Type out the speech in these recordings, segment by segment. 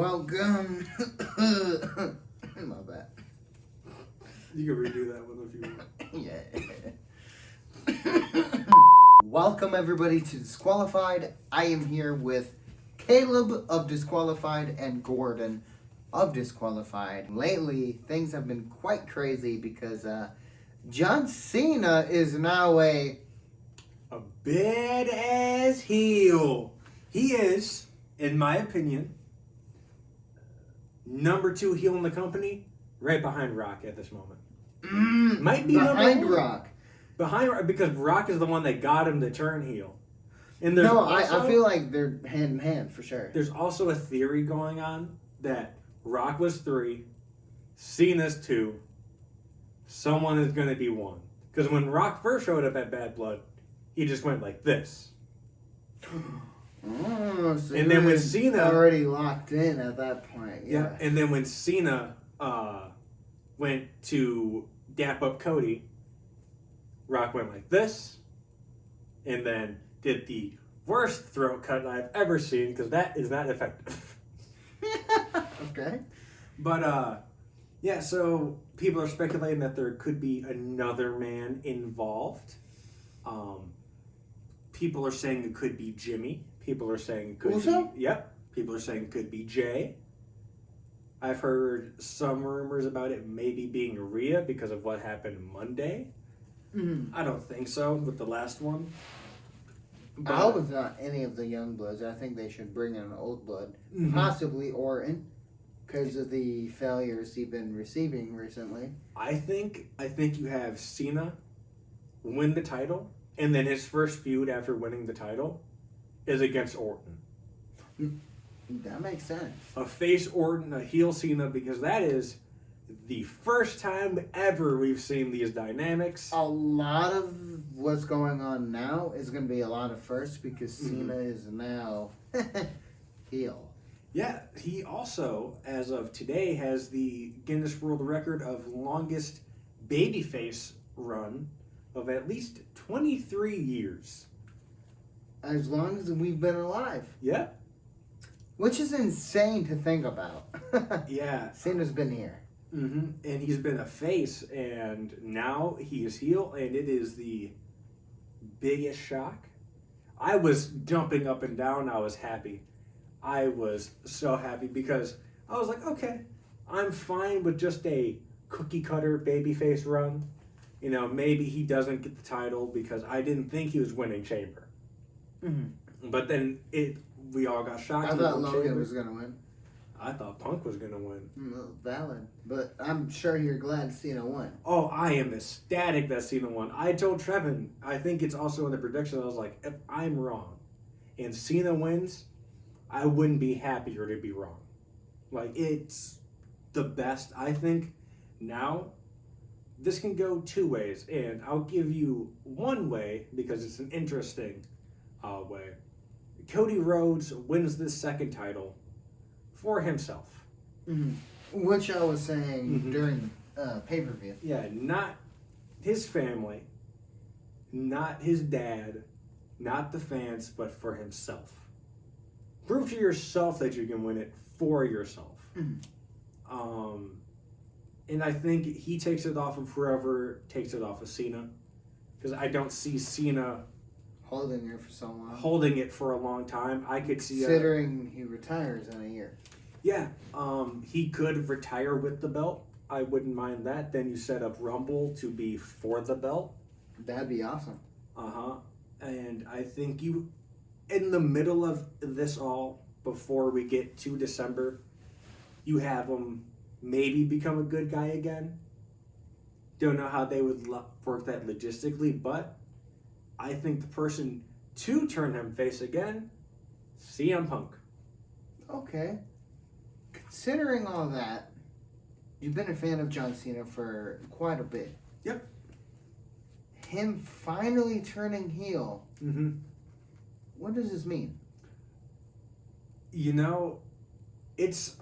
Welcome. My bad. You can redo that one if you Yeah. Welcome everybody to Disqualified. I am here with Caleb of Disqualified and Gordon of Disqualified. Lately, things have been quite crazy because John Cena is now a badass heel. He is, in my opinion, number 2 heel in the company, right behind Rock at this moment. Might be behind number 1. Rock. Behind Rock, because Rock is the one that got him to turn heel. And I feel like they're hand in hand for sure. There's also a theory going on that Rock was 3, Cena's 2, someone is going to be 1. Because when Rock first showed up at Bad Blood, he just went like this. Oh, so and then when Cena already locked in at that point, yeah. And then when Cena went to dap up Cody, Rock went like this, and then did the worst throat cut I've ever seen because that is not effective. Okay. But yeah, so people are speculating that there could be another man involved. People are saying it could be Jimmy. People are saying it could be... Yep. People are saying it could be Jay. I've heard some rumors about it maybe being Rhea because of what happened Monday. Mm-hmm. I don't think so with the last one. But I hope it's not any of the young bloods. I think they should bring in an old blood. Mm-hmm. Possibly Orton because of the failures he's been receiving recently. I think you have Cena win the title, and then his first feud after winning the title is against Orton. That makes sense. A face Orton, a heel Cena, because that is the first time ever we've seen these dynamics. A lot of what's going on now is going to be a lot of firsts because Cena is now heel. Yeah, he also, as of today, has the Guinness World Record of longest babyface run of at least 23 years. As long as we've been alive. Yeah. Which is insane to think about. Yeah. Cena's been here. Mm-hmm. And he's been a face, and now he is heel, and it is the biggest shock. I was jumping up and down. I was happy. I was so happy because I was like, okay, I'm fine with just a cookie cutter babyface run. You know, maybe he doesn't get the title because I didn't think he was winning Chamber. Mm-hmm. But then we all got shocked. I thought Logan was going to win. I thought Punk was going to win. Valid. But I'm sure you're glad Cena won. Oh, I am ecstatic that Cena won. I told Trevin, I think it's also in the prediction, I was like, if I'm wrong and Cena wins, I wouldn't be happier to be wrong. Like, it's the best. I think now this can go 2 ways, and I'll give you one way because it's an interesting way. Cody Rhodes wins this second title for himself. Mm-hmm. Which I was saying during pay-per-view. Yeah, not his family, not his dad, not the fans, but for himself. Prove to yourself that you can win it for yourself. Mm-hmm. And I think he takes it off of whoever takes it off of Cena. Because I don't see Cena holding it for so long. Holding it for a long time. I could see... Considering he retires in a year. Yeah. He could retire with the belt. I wouldn't mind that. Then you set up Rumble to be for the belt. That'd be awesome. Uh-huh. And I think you... In the middle of this all, before we get to December, you have him maybe become a good guy again. Don't know how they would work that logistically, but I think the person to turn him face again, CM Punk. Okay. Considering all that, you've been a fan of John Cena for quite a bit. Yep. Him finally turning heel. Mm-hmm. What does this mean? You know, this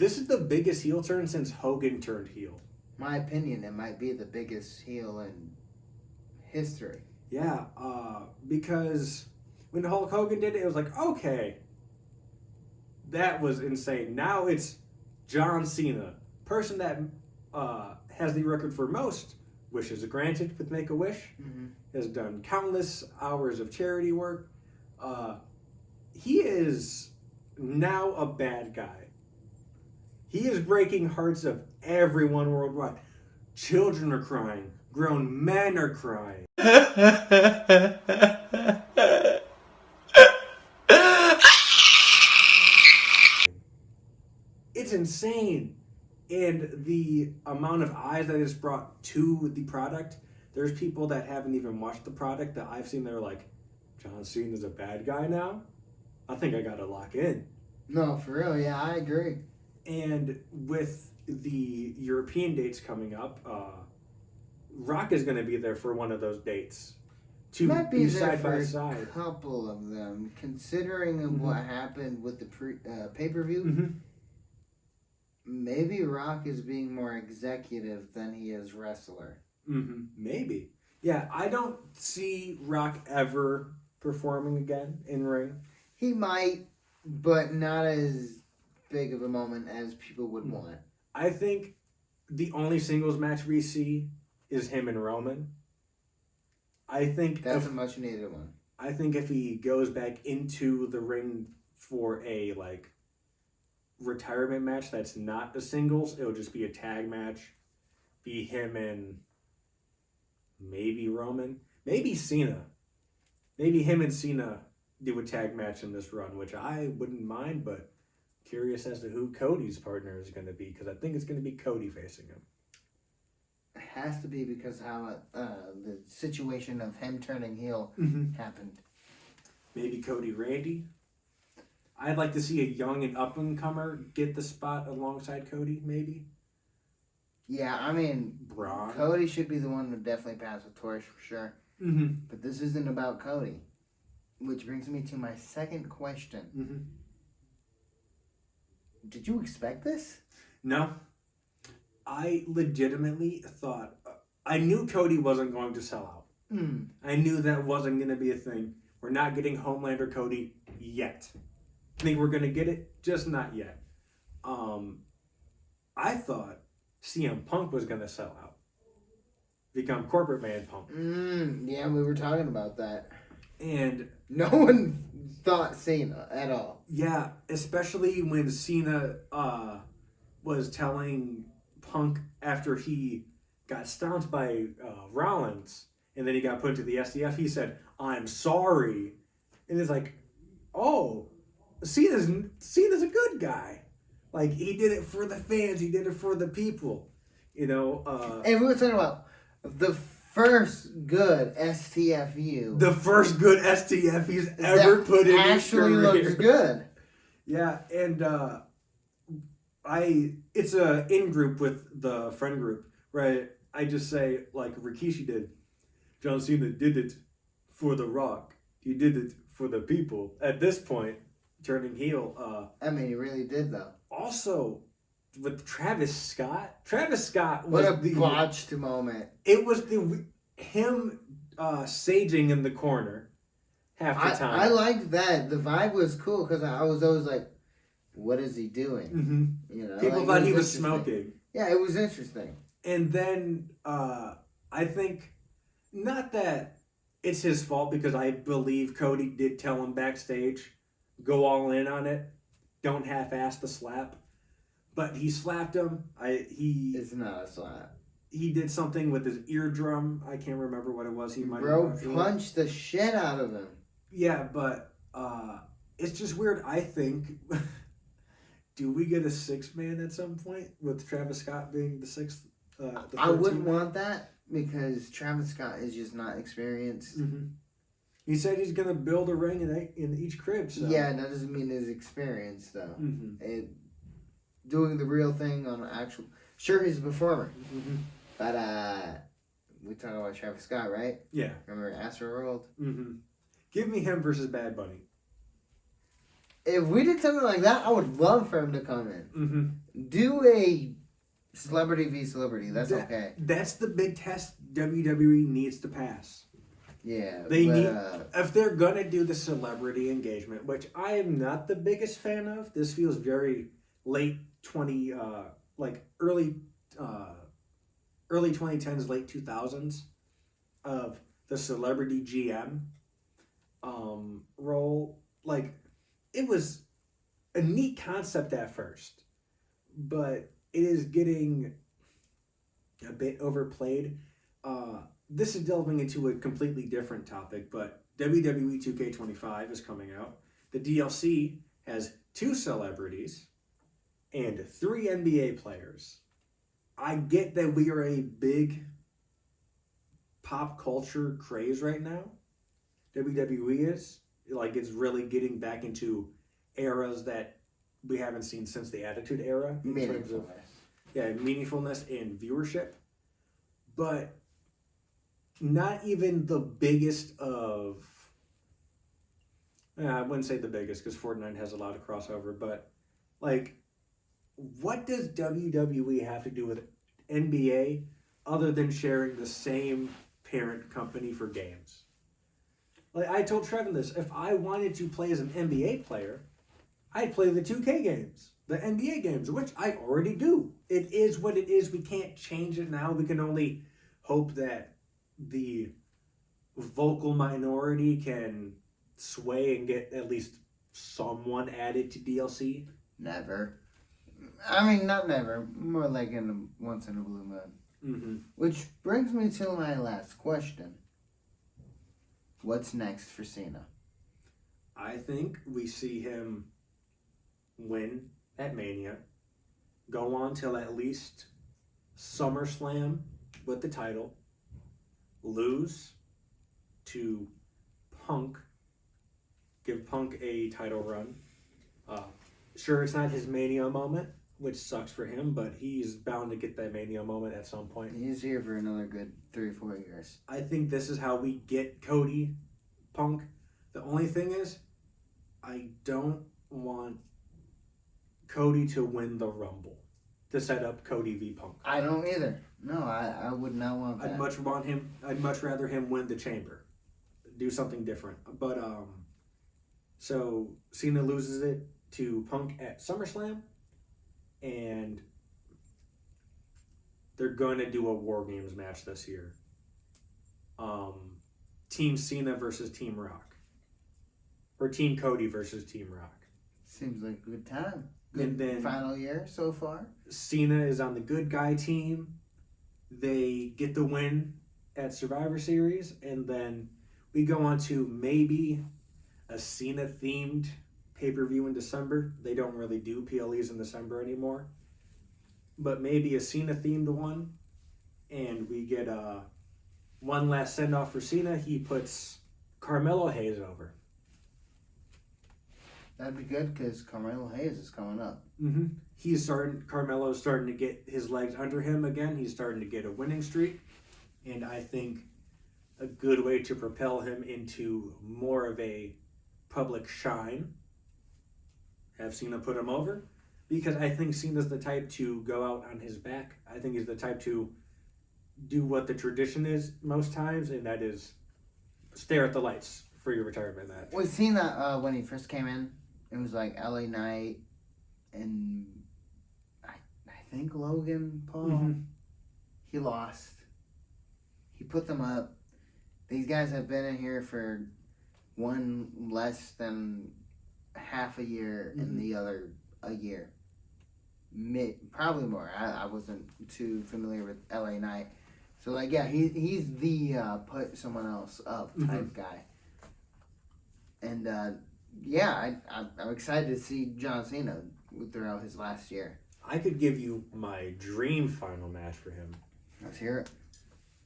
is the biggest heel turn since Hogan turned heel. My opinion, it might be the biggest heel in history. Yeah, because when Hulk Hogan did it, it was like, okay, That was insane. Now it's John Cena, person that has the record for most wishes granted with Make-A-Wish, has done countless hours of charity work. He is now a bad guy. He is breaking hearts of everyone worldwide. Children are crying. Grown men are crying. It's insane. And the amount of eyes that it's brought to the product, there's people that haven't even watched the product that I've seen. They're like, John Cena's a bad guy now? I think I gotta lock in. No, for real, yeah, I agree. And with the European dates coming up, Rock is going to be there for one of those dates to Might be there side for by a side. couple of them, considering what happened with the pay-per-view. Mm-hmm. Maybe Rock is being more executive than he is wrestler. Mm-hmm. Maybe. Yeah, I don't see Rock ever performing again in ring. He might, but not as big of a moment as people would want. I think the only singles match we see is him and Roman. I think that's a much needed one. I think if he goes back into the ring for a retirement match that's not a singles, it'll just be a tag match. Be him and maybe Roman. Maybe Cena. Maybe him and Cena do a tag match in this run, which I wouldn't mind, but curious as to who Cody's partner is going to be, because I think it's going to be Cody facing him. It has to be because how the situation of him turning heel happened. Maybe Cody Randy. I'd like to see a young and up-and-comer get the spot alongside Cody, maybe. Yeah, I mean, Braun. Cody should be the one to definitely pass the torch for sure. Mm-hmm. But this isn't about Cody. Which brings me to my second question. Mm-hmm. Did you expect this? No. I legitimately thought... I knew Cody wasn't going to sell out. I knew that wasn't going to be a thing. We're not getting Homelander Cody yet. I think we're going to get it, just not yet. I thought CM Punk was going to sell out. Become corporate man Punk. Yeah, we were talking about that. And no one thought Cena at all. Yeah, especially when Cena was telling Punk after he got stomped by Rollins and then he got put into the SDF, he said, "I'm sorry." And it's like, oh, Cena's a good guy. Like, he did it for the fans. He did it for the people. You know? And we were talking about the first good STFU. The first good STF he's ever put in his career. Actually looks good. Yeah, and it's a in-group with the friend group, right? I just say, like Rikishi did, John Cena did it for The Rock. He did it for the people. At this point, turning heel. I mean, he really did, though. Also, with Travis Scott was what a botched moment. It was him saging in the corner half the time. I liked that. The vibe was cool because I was always like, what is he doing? Mm-hmm. You know, people thought he was smoking. Yeah, it was interesting. And then I think, not that it's his fault, because I believe Cody did tell him backstage, go all in on it, don't half-ass the slap. But he slapped him. It's not a slap. He did something with his eardrum. I can't remember what it was. He might Bro punched the shit out of him. Yeah, but it's just weird. I think, do we get a sixth man at some point with Travis Scott being the sixth? I wouldn't want that because Travis Scott is just not experienced. Mm-hmm. He said he's going to build a ring in each crib. So. Yeah, that doesn't mean his experience, though. Doing the real thing on actual... Sure, he's a performer. Mm-hmm. But, we talking about Travis Scott, right? Yeah. Remember Astro World? Mm-hmm. Give me him versus Bad Bunny. If we did something like that, I would love for him to come in. Mm-hmm. Do a celebrity v celebrity. That's okay. That's the big test WWE needs to pass. Yeah, They but, need if they're gonna do the celebrity engagement, which I am not the biggest fan of. This feels very late 20, like uh, early 2010s, late 2000s of the celebrity GM role. Like it was a neat concept at first, but it is getting a bit overplayed. This is delving into a completely different topic, but WWE 2K25 is coming out. The DLC has 2 celebrities and 3 NBA players. I get that we are a big pop culture craze right now. WWE is. Like, it's really getting back into eras that we haven't seen since the Attitude Era in terms of meaningfulness and viewership. But not even the biggest of I wouldn't say the biggest because Fortnite has a lot of crossover, but like what does WWE have to do with NBA other than sharing the same parent company for games? Like I told Trevin this, if I wanted to play as an NBA player, I'd play the 2K games, the NBA games, which I already do. It is what it is. We can't change it now. We can only hope that the vocal minority can sway and get at least someone added to DLC. never. I mean, not never. More like once in a blue moon. Mm-hmm. Which brings me to my last question. What's next for Cena? I think we see him win at Mania, go on till at least SummerSlam with the title, lose to Punk, give Punk a title run. Sure, it's not his Mania moment, which sucks for him, but he's bound to get that Mania moment at some point. He's here for another good 3 or 4 years. I think this is how we get Cody Punk. The only thing is, I don't want Cody to win the Rumble to set up Cody v Punk. I don't either. No, I would not want that. I'd much rather him win the Chamber, do something different. But so Cena loses it to Punk at SummerSlam, and they're gonna do a War Games match this year. Team Cena versus Team Rock, or Team Cody versus Team Rock. Seems like a good time. Good And then final year so far. Cena is on the good guy team. They get the win at Survivor Series, and then we go on to maybe a Cena themed pay-per-view in December. They don't really do PLEs in December anymore, but maybe a Cena themed one, and we get one last send off for Cena. He puts Carmelo Hayes over. That'd be good because Carmelo Hayes is coming up. Mm-hmm. Carmelo's starting to get his legs under him again. He's starting to get a winning streak. And I think a good way to propel him into more of a public shine, have Cena put him over. Because I think Cena's the type to go out on his back. I think he's the type to do what the tradition is most times, and that is stare at the lights for your retirement match. We've seen that when he first came in. It was like LA Knight and I think Logan Paul. Mm-hmm. He lost. He put them up. These guys have been in here for one less than half a year and the other a year. Probably more. I wasn't too familiar with LA Knight. So like yeah, he's the put someone else up type guy. And yeah, I'm excited to see John Cena throughout his last year. I could give you my dream final match for him. Let's hear it.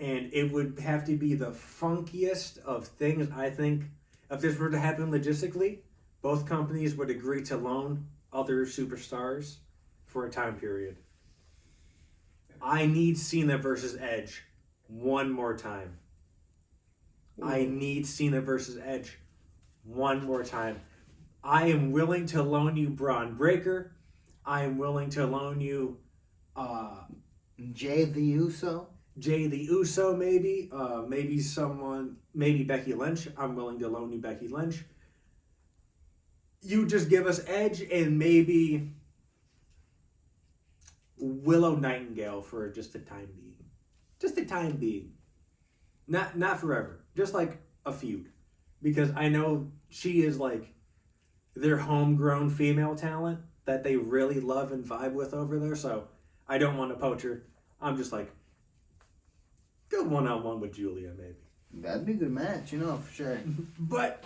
And it would have to be the funkiest of things. I think if this were to happen logistically, both companies would agree to loan other superstars for a time period. I need Cena versus Edge one more time. I need Cena versus Edge one more time. I am willing to loan you Braun Breaker. I am willing to loan you Jay the Uso. Jay the Uso, maybe. Maybe Becky Lynch. I'm willing to loan you Becky Lynch. You just give us Edge and maybe Willow Nightingale for just a time being. Just a time being. Not forever. Just like a feud. Because I know she is like their homegrown female talent that they really love and vibe with over there. So I don't want to poach her. I'm just like, go one-on-one with Julia, maybe. That'd be a good match, for sure. But,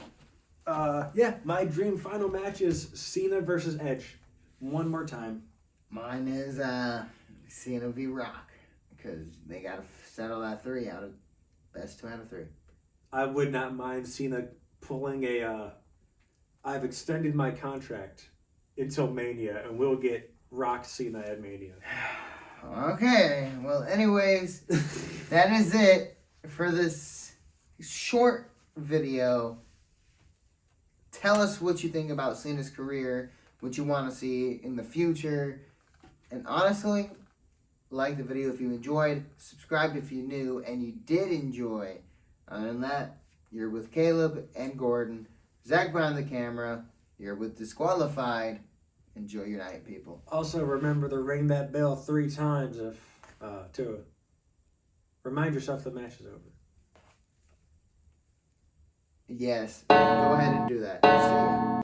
yeah, my dream final match is Cena versus Edge. One more time. Mine is Cena v Rock, because they got to settle that best 2 out of 3. I would not mind Cena pulling I've extended my contract until Mania, and we'll get Rock Cena at Mania. Okay, well, anyways, that is it for this short video. Tell us what you think about Cena's career, what you want to see in the future, and honestly, like the video if you enjoyed, subscribe if you new, and you did enjoy. Other than that, you're with Caleb and Gordon. Zach behind the camera. You're with Disqualified. Enjoy your night, people. Also, remember to ring that bell 3 times to remind yourself the match is over. Yes, go ahead and do that. See ya.